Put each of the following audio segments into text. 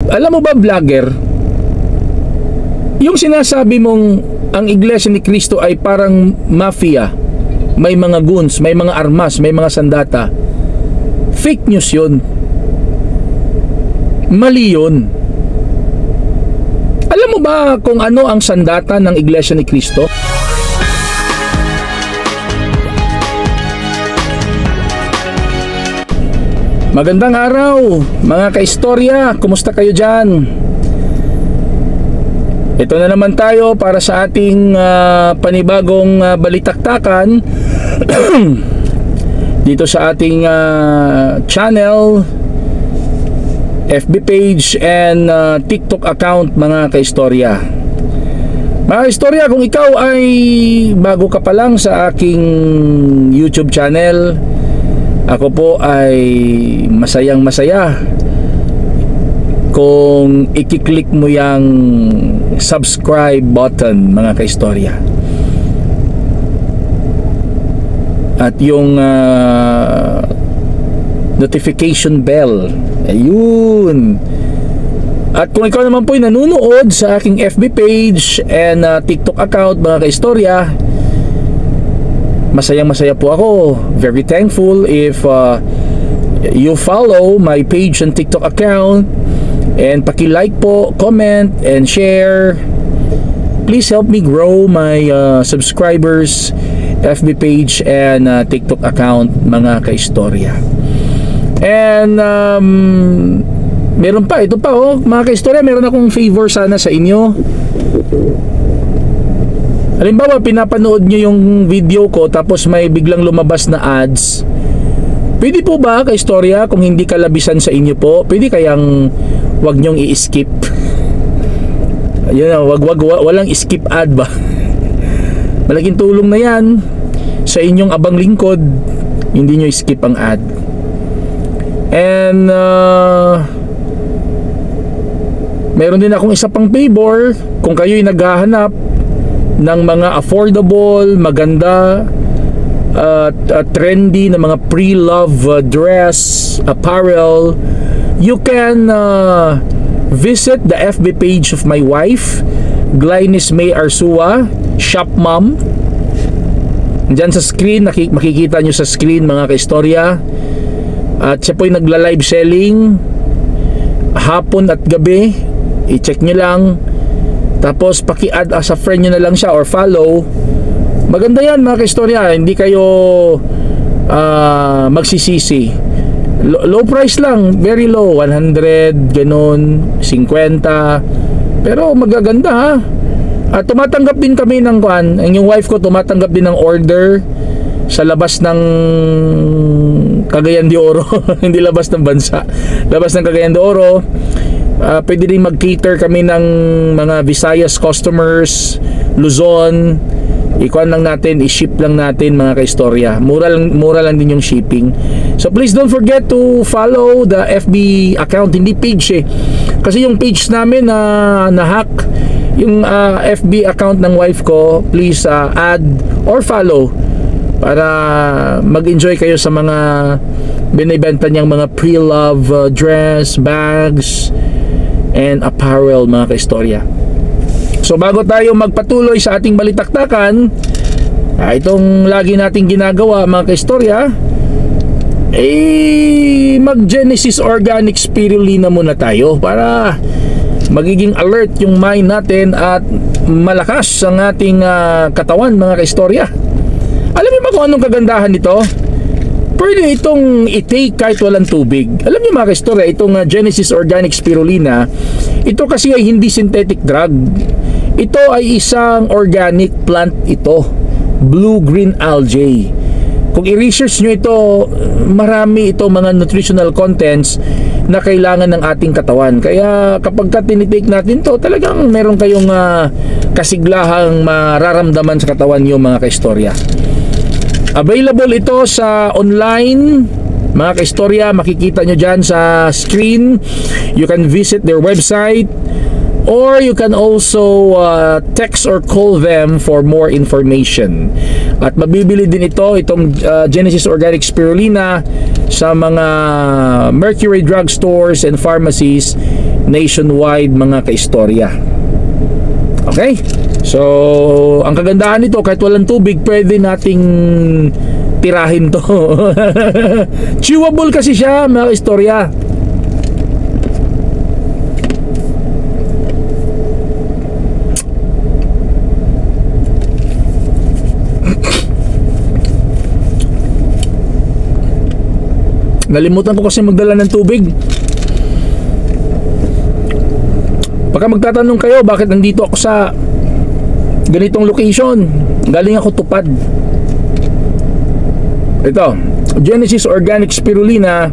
Alam mo ba, vlogger, yung sinasabi mong ang Iglesia ni Cristo ay parang mafia, may mga goons, may mga armas, may mga sandata, fake news yun. Mali yun. Alam mo ba kung ano ang sandata ng Iglesia ni Cristo? Magandang araw mga kaistorya, kumusta kayo dyan? Ito na naman tayo para sa ating panibagong balitaktakan dito sa ating channel, FB page and TikTok account mga kaistorya. Mga kaistorya, kung ikaw ay bago ka pa lang sa aking YouTube channel, ako po ay masayang masaya kung i-click mo yung subscribe button mga kaistorya, at yung notification bell, ayun. At kung ikaw naman po ay nanonood sa aking FB page and TikTok account mga kaistorya, masayang masaya po ako, very thankful if you follow my page and TikTok account, and paki-like po, comment, and share. Please help me grow my subscribers, FB page, and TikTok account mga kaistorya. And meron pa, ito pa mga kaistorya, meron akong favor sana sa inyo. Halimbawa, pinapanood nyo yung video ko tapos may biglang lumabas na ads. Pwede po ba, kaistorya, kung hindi kalabisan sa inyo po, pwede kayang wag nyong i-skip? Yun na, walang skip ad ba? Malaking tulong na yan sa inyong abang lingkod, hindi nyo skip ang ad. And meron din akong isa pang favor. Kung kayo'y naghahanap ng mga affordable, maganda, trendy na mga pre-love dress, apparel, you can visit the FB page of my wife, Glynis May Arsua, Shop Mom. Diyan sa screen, makikita nyo sa screen mga kaistorya. At siya po'y nagla-live selling hapon at gabi. I-check nyo lang. Tapos paki-add as a friend nyo na lang siya or follow. Maganda yan mga kaistorya, hindi kayo magsisisi. Low price lang, very low, 100, ganun, 50. Pero magaganda ha. At tumatanggap din kami ng kuan, yung wife ko tumatanggap din ng order sa labas ng Cagayan de Oro. Hindi labas ng bansa, labas ng Cagayan de Oro. Pwede din mag-cater kami ng mga Visayas customers, Luzon. Ikuan lang natin, i-ship lang natin mga kaistorya. Mura lang din yung shipping. So please don't forget to follow the FB account, hindi page kasi yung page namin na-hack yung FB account ng wife ko. Please add or follow para mag-enjoy kayo sa mga binibenta niyang mga pre-love dress, bags, and apparel mga kaistorya. So bago tayo magpatuloy sa ating balitaktakan, itong lagi nating ginagawa mga kaistorya, mag Genesis Organic Spirulina muna tayo para magiging alert yung mind natin at malakas ang ating katawan mga kaistorya. Alam niyo ba kung anong kagandahan nito? Pwede itong i-take kahit walang tubig. Alam niyo mga kaistorya, itong Genesis Organic Spirulina, ito kasi ay hindi synthetic drug. Ito ay isang organic plant ito, blue-green algae. Kung i-research nyo ito, marami ito mga nutritional contents na kailangan ng ating katawan. Kaya kapag tinitake natin to, talagang meron kayong kasiglahang mararamdaman sa katawan nyo mga kaistorya. Available ito sa online mga kaistorya, makikita nyo dyan sa screen. You can visit their website, or you can also text or call them for more information. At mabibili din itong Genesis Organic Spirulina sa mga Mercury Drug Stores and Pharmacies nationwide, mga kaistorya. Okay? So, ang kagandahan nito, kahit walang tubig, pwede nating tirahin to. Chewable kasi siya, mga kaistorya. Nalimutan ko kasi magdala ng tubig. Baka magtatanong kayo, bakit nandito ako sa ganitong location? Galing ako Tupad. Ito, Genesis Organic Spirulina,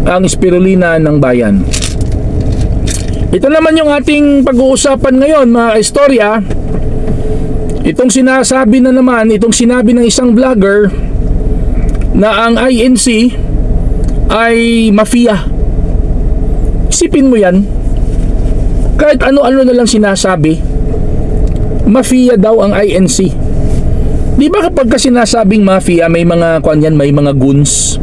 ang spirulina ng bayan. Ito naman yung ating pag-uusapan ngayon, mga istorya. Itong sinasabi na naman, itong sinabi ng isang vlogger na ang INC ay mafia. Isipin mo yan. Kahit ano-ano na lang sinasabi, mafia daw ang INC. Di ba kapag ka sinasabing mafia, may mga yan, may mga goons.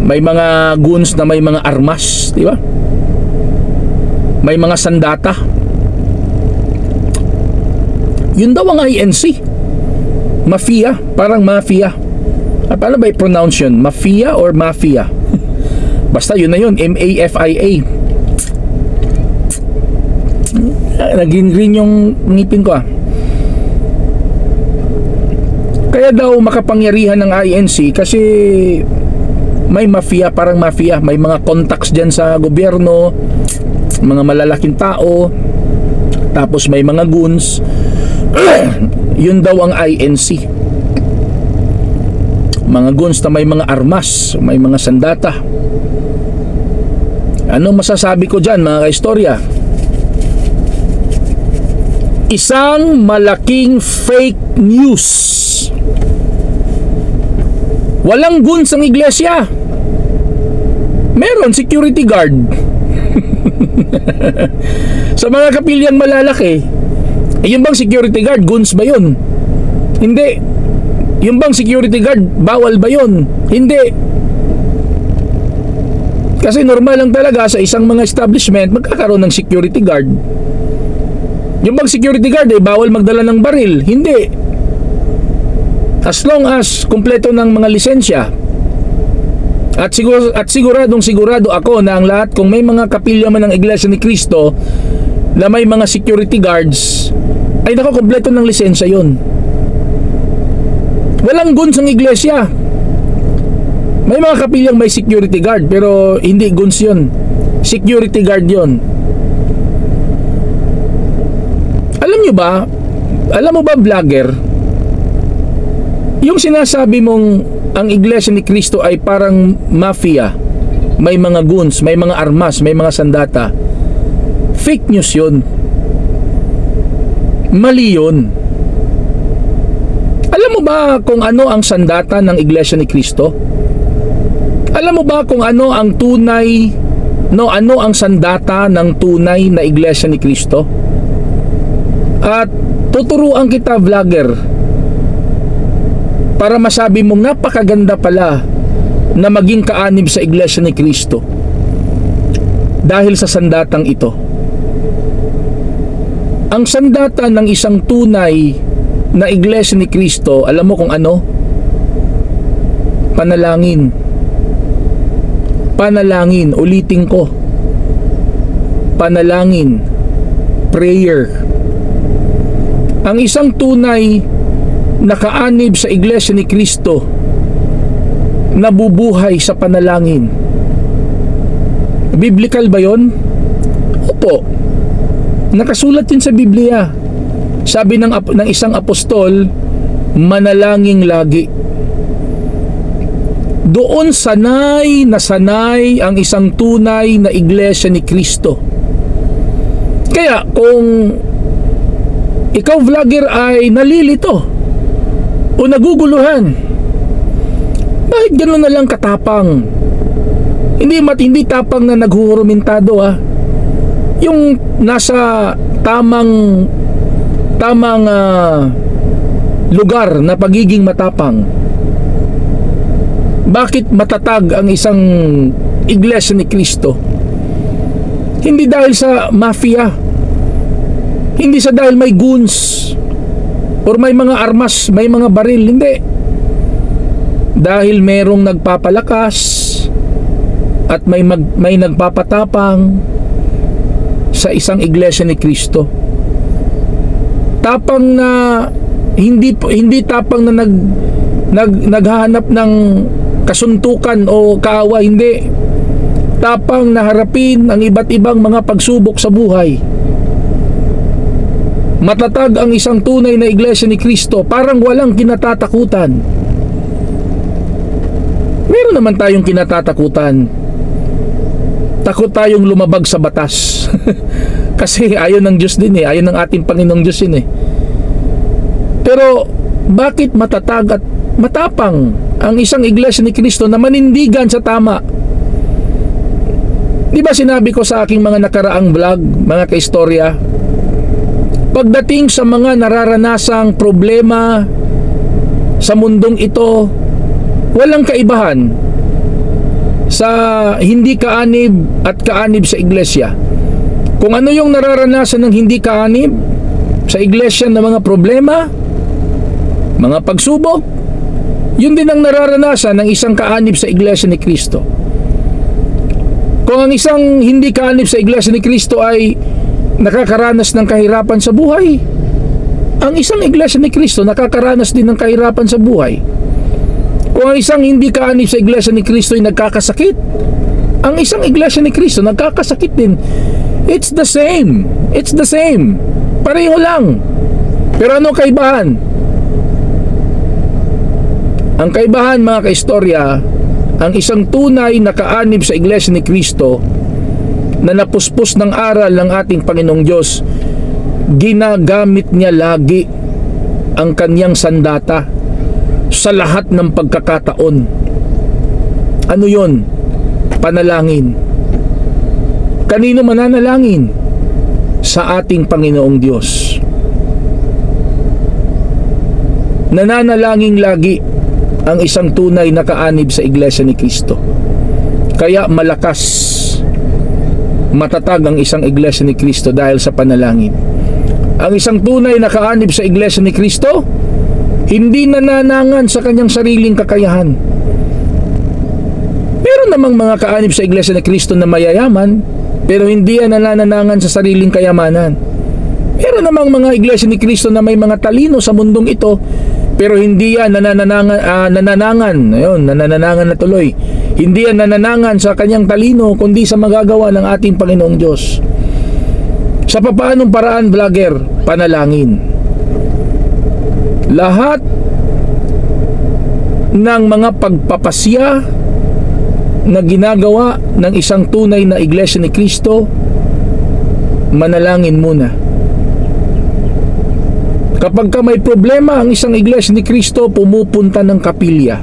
May mga goons na may mga armas, di ba? May mga sandata. Yun daw ang INC. Mafia, parang mafia. Paano ba i-pronounce yun? Mafia or mafia? Basta yun na yun, M-A-F-I-A. Naging green yung ngipin ko Kaya daw makapangyarihan ng INC kasi may mafia, parang mafia. May mga contacts dyan sa gobyerno, mga malalaking tao, tapos may mga goons. Yun daw ang INC. Mga goons na may mga armas, may mga sandata. Ano masasabi ko dyan, mga kaistorya? Isang malaking fake news. Walang goons ang iglesia. Meron security guard. Sa mga kapilyang malalaki, yun bang security guard, goons ba yun? Hindi. Yung bang security guard, bawal ba yun? Hindi. Kasi normal lang talaga sa isang mga establishment magkakaroon ng security guard. Yung bang security guard bawal magdala ng baril? Hindi. As long as kumpleto ng mga lisensya. At sigurado ako na ang lahat, kung may mga kapilya man ng Iglesia ni Cristo na may mga security guards, ay nako, kumpleto ng lisensya yun. Walang goons ang iglesia. May mga kapilyang may security guard, pero hindi goons yun. Security guard yun. Alam mo ba vlogger, yung sinasabi mong ang iglesia ni Cristo ay parang mafia, may mga goons, may mga armas, may mga sandata, fake news yun. Mali yun. Alam mo ba kung ano ang sandata ng Iglesia ni Cristo? Alam mo ba kung ano ang ano ang sandata ng tunay na Iglesia ni Cristo? At tuturuan kita, vlogger, para masabi mong napakaganda pala na maging kaanib sa Iglesia ni Cristo dahil sa sandatang ito. Ang sandata ng isang tunay na Iglesia ni Cristo, alam mo kung ano? Panalangin. Panalangin, ulitin ko. Panalangin. Prayer. Ang isang tunay na kaanib sa Iglesia ni Cristo nabubuhay sa panalangin. Biblical ba yon? Opo. Nakasulat yun sa Biblia. Sabi ng isang apostol, manalangin lagi. Doon sanay ang isang tunay na iglesia ni Cristo. Kaya kung ikaw, vlogger, ay nalilito o naguguluhan, bakit gano'n na lang katapang? Hindi tapang na naghuhurumintado yung nasa tamang lugar na pagiging matapang. Bakit matatag ang isang Iglesia ni Cristo? Hindi dahil sa mafia, hindi sa dahil may goons or may mga armas, may mga baril, hindi. Dahil merong nagpapalakas at may nagpapatapang sa isang Iglesia ni Cristo. Tapang na hindi tapang na naghahanap ng kasuntukan o kaawa, hindi. Tapang na harapin ang iba't ibang mga pagsubok sa buhay. Matatag ang isang tunay na Iglesia ni Cristo, parang walang kinatatakutan. Meron naman tayong kinatatakutan. Takot tayong lumabag sa batas. Kasi ayaw ng Diyos din ayaw ng ating Panginoong Diyos din Pero bakit matatag at matapang ang isang Iglesia ni Cristo na manindigan sa tama? Di ba sinabi ko sa aking mga nakaraang vlog, mga kaistorya, pagdating sa mga nararanasang problema sa mundong ito, walang kaibahan sa hindi kaanib at kaanib sa iglesia. Kung ano yung nararanasan ng hindi kaanib sa iglesia na mga problema, mga pagsubok, yun din ang nararanasan ng isang kaanib sa Iglesia ni Cristo. Kung ang isang hindi kaanib sa Iglesia ni Cristo ay nakakaranas ng kahirapan sa buhay, ang isang Iglesia ni Cristo nakakaranas din ng kahirapan sa buhay. Kung ang isang hindi kaanib sa Iglesia ni Cristo ay nagkakasakit, ang isang Iglesia ni Cristo nagkakasakit din. It's the same. It's the same. Pareho lang. Pero ano kaibahan? Ang kaibahan, mga kaistorya, ang isang tunay na kaanib sa Iglesia ni Cristo na napuspos ng aral ng ating Panginoong Diyos, ginagamit niya lagi ang kanyang sandata sa lahat ng pagkakataon. Ano yon? Panalangin. Kanino mananalangin? Sa ating Panginoong Diyos. Nananalangin lagi ang isang tunay na kaanib sa Iglesia ni Cristo. Kaya malakas, matatag ang isang Iglesia ni Cristo dahil sa panalangin. Ang isang tunay na kaanib sa Iglesia ni Cristo, hindi nananangan sa kanyang sariling kakayahan. Meron namang mga kaanib sa Iglesia ni Cristo na mayayaman, pero hindi yan nananangan sa sariling kayamanan. Meron namang mga Iglesia ni Cristo na may mga talino sa mundong ito, pero hindi yan nananangan na tuloy. Hindi yan nananangan sa kanyang talino, kundi sa magagawa ng ating Panginoong Diyos. Sa papaanong paraan, vlogger? Panalangin. Lahat ng mga pagpapasya na ginagawa ng isang tunay na Iglesia ni Cristo, manalangin muna. Kapag ka may problema ang isang Iglesia ni Cristo, pumupunta ng kapilya,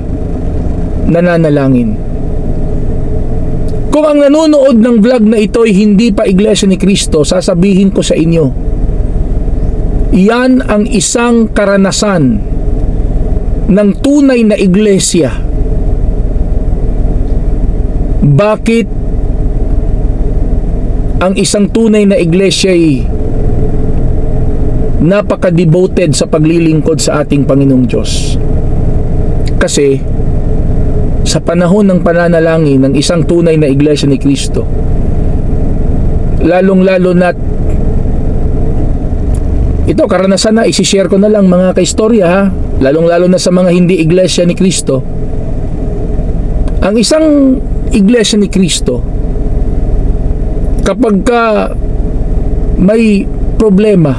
nananalangin. Kung ang nanonood ng vlog na ito ay hindi pa Iglesia ni Cristo, sasabihin ko sa inyo, yan ang isang karanasan ng tunay na iglesia. Bakit ang isang tunay na iglesia ay napaka-devoted sa paglilingkod sa ating Panginoong Diyos? Kasi sa panahon ng pananalangin ng isang tunay na Iglesia ni Cristo, lalong-lalo na ito, karanasan na, isishare ko na lang mga kaistorya ha, lalong-lalo na sa mga hindi Iglesia ni Cristo. Ang isang Iglesia ni Cristo, kapag ka may problema,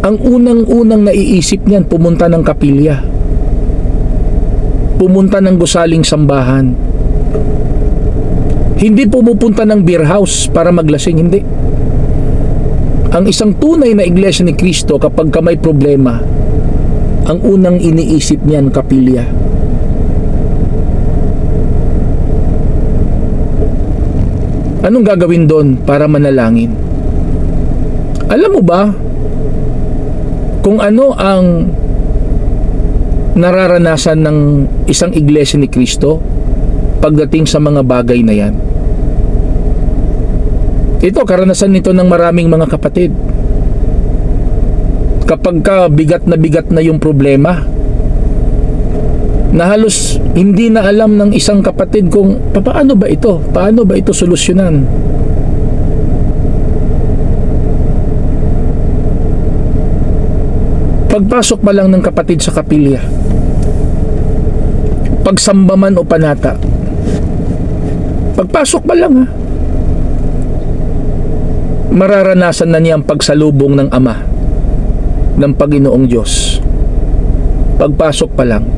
ang unang-unang naiisip niyan, pumunta ng kapilya, pumunta ng gusaling sambahan. Hindi pumupunta ng beer house para maglasing, hindi. Ang isang tunay na Iglesia ni Cristo, kapag ka may problema, ang unang iniisip niyan, kapilya. Anong gagawin doon para manalangin? Alam mo ba kung ano ang nararanasan ng isang iglesia ni Kristo pagdating sa mga bagay na yan? Ito, karanasan nito ng maraming mga kapatid. Kapag bigat na yung problema, na halos hindi na alam ng isang kapatid kung paano ba ito solusyonan. Pagpasok pa lang ng kapatid sa kapilya, pagsamba man o panata, pagpasok pa lang mararanasan na niya ang pagsalubong ng Ama, ng Panginoong Diyos. Pagpasok pa lang.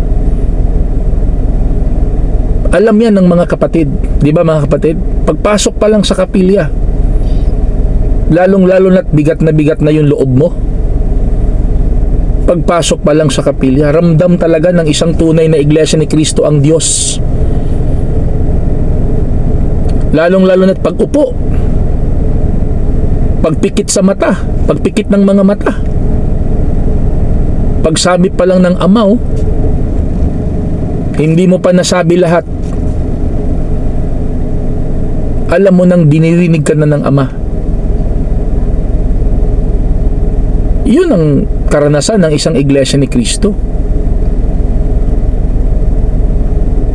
Alam yan ng mga kapatid, di ba mga kapatid? Pagpasok pa lang sa kapilya, lalong-lalo na't bigat na yung loob mo. Pagpasok pa lang sa kapilya, ramdam talaga ng isang tunay na iglesia ni Kristo ang Diyos. Lalong-lalo na't pag-upo, pagpikit sa mata, pagpikit ng mga mata, pagsabi pa lang ng Ama, hindi mo pa nasabi lahat, alam mo nang dinirinig ka na ng Ama. Yun ang karanasan ng isang iglesia ni Kristo.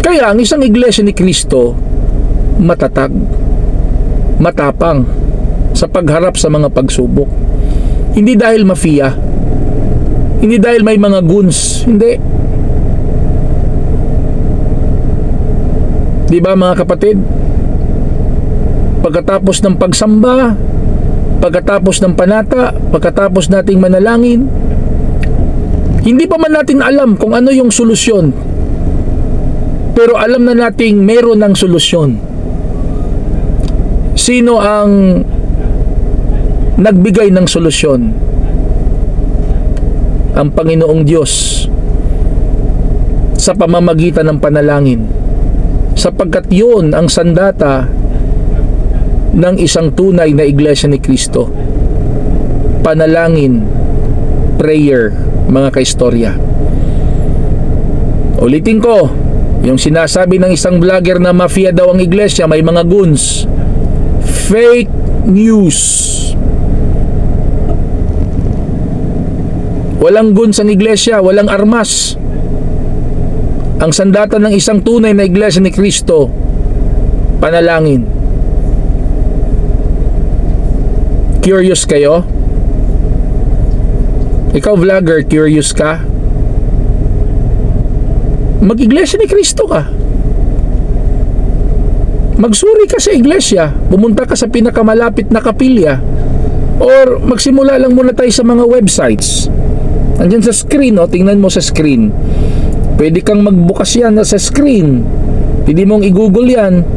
Kaya ang isang iglesia ni Kristo matatag, matapang sa pagharap sa mga pagsubok. Hindi dahil mafia, hindi dahil may mga goons, hindi. Di ba mga kapatid? Pagkatapos ng pagsamba, pagkatapos ng panata, pagkatapos nating manalangin, hindi pa man natin alam kung ano yung solusyon, pero alam na nating meron ng solusyon. Sino ang nagbigay ng solusyon? Ang Panginoong Diyos sa pamamagitan ng panalangin, sapagkat yun ang sandata ng isang tunay na iglesia ni Kristo. Panalangin, prayer, mga kaistorya. Ulitin ko, yung sinasabi ng isang vlogger na mafia daw ang iglesia, may mga goons, fake news. Walang goons ang iglesia, walang armas. Ang sandata ng isang tunay na iglesia ni Kristo, panalangin. Curious kayo? Ikaw vlogger, curious ka? Mag-iglesia ni Kristo ka. Magsuri ka sa iglesia, pumunta ka sa pinakamalapit na kapilya, or magsimula lang muna tayo sa mga websites. Andyan sa screen, tingnan mo sa screen. Pwede kang magbukas yan sa screen. Pwede mong i-google yan.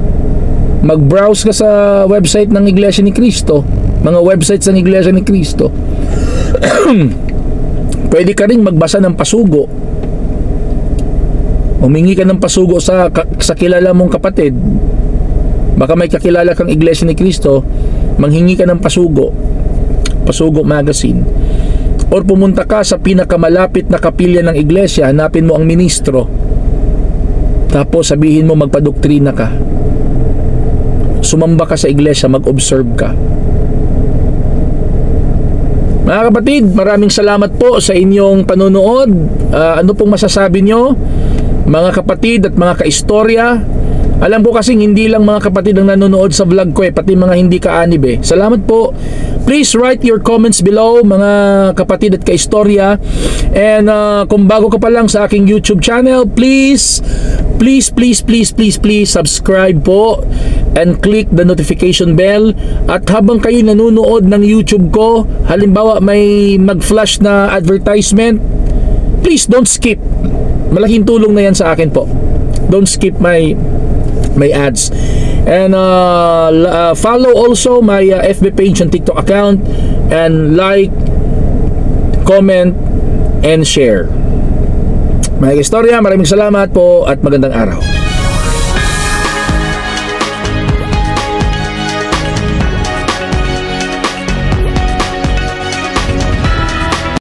Mag-browse ka sa website ng iglesia ni Kristo, mga websites ng iglesia ni Kristo. Pwede ka ring magbasa ng pasugo. Humingi ka ng pasugo sa kilala mong kapatid. Baka may kakilala kang iglesia ni Kristo, manghingi ka ng pasugo. Pasugo magazine. Or pumunta ka sa pinakamalapit na kapilya ng iglesia, hanapin mo ang ministro, tapos sabihin mo magpadoktrina ka. Sumamba ka sa iglesia, mag-observe ka. Mga kapatid, maraming salamat po sa inyong panonood. Ano pong masasabi nyo, mga kapatid at mga kaistorya? Alam ko kasing hindi lang mga kapatid ang nanonood sa vlog ko, pati mga hindi ka-anib. Salamat po. Please write your comments below, mga kapatid at kaistorya. And kung bago ka pa lang sa aking YouTube channel, please subscribe po and click the notification bell. At habang kayo nanonood ng YouTube ko, halimbawa may mag-flash na advertisement, please don't skip. Malaking tulong na yan sa akin po. Don't skip my ads. And follow also my FB page and TikTok account, and like, comment, and share. Mga istorya, maraming salamat po at magandang araw.